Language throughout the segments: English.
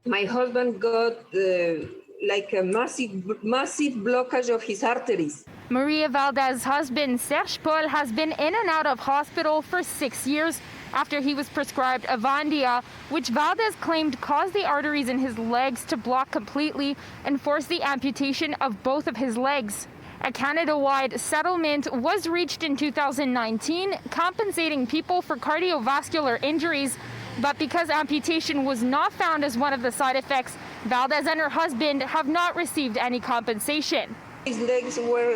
My husband got like a massive blockage of his arteries. Maria Valdez's husband, Serge Paul, has been in and out of hospital for 6 years after he was prescribed Avandia, which Valdez claimed caused the arteries in his legs to block completely and forced the amputation of both of his legs. A Canada-wide settlement was reached in 2019, compensating people for cardiovascular injuries. But because amputation was not found as one of the side effects, Valdez and her husband have not received any compensation. His legs were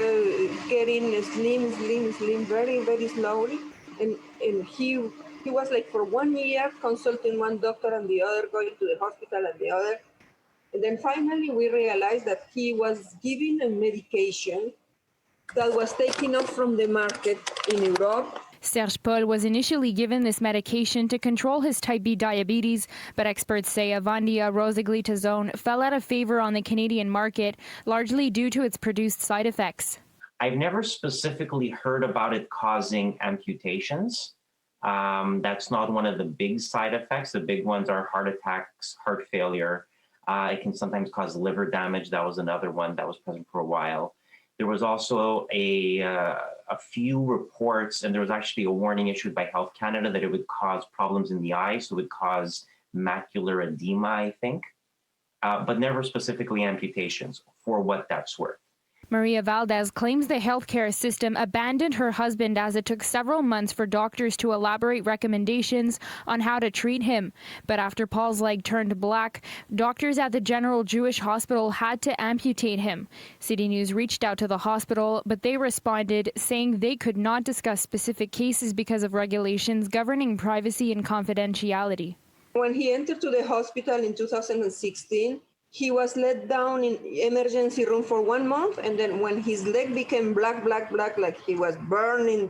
getting slim, very, very slowly. And he was like for 1 year consulting one doctor and the other, going to the hospital and the other. And then finally we realized that he was given a medication that was taken off from the market in Europe. Serge Paul was initially given this medication to control his type B diabetes, but experts say Avandia rosiglitazone fell out of favor on the Canadian market, largely due to its produced side effects. I've never specifically heard about it causing amputations. That's not one of the big side effects. The big ones are heart attacks, heart failure. It can sometimes cause liver damage. That was another one that was present for a while. There was also a few reports, and there was actually a warning issued by Health Canada that it would cause problems in the eye, so it would cause macular edema, I think, but never specifically amputations, for what that's worth. Maria Valdez claims the healthcare system abandoned her husband as it took several months for doctors to elaborate recommendations on how to treat him. But after Paul's leg turned black, doctors at the General Jewish Hospital had to amputate him. City News reached out to the hospital, but they responded saying they could not discuss specific cases because of regulations governing privacy and confidentiality. When he entered to the hospital in 2016, he was let down in emergency room for 1 month, and then when his leg became black, like he was burned in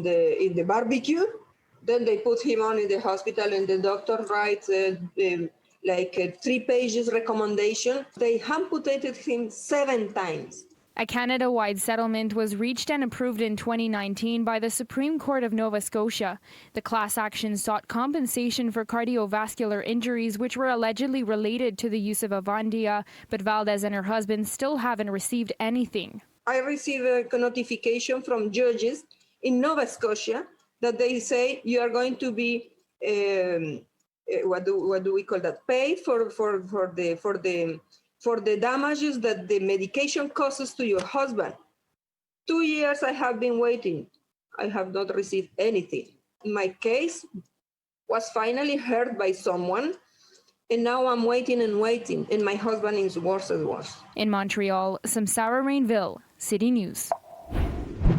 the barbecue, then they put him on in the hospital, and the doctor writes like a 3 pages recommendation. They amputated him 7 times. A Canada-wide settlement was reached and approved in 2019 by the Supreme Court of Nova Scotia. The class action sought compensation for cardiovascular injuries which were allegedly related to the use of Avandia, but Valdez and her husband still haven't received anything. I received a notification from judges in Nova Scotia that they say you are going to be what do we call that? Paid for the damages that the medication causes to your husband. 2 years I have been waiting. I have not received anything. My case was finally heard by someone, and now I'm waiting, and my husband is worse and worse. In Montreal, Samsara Rainville, City News.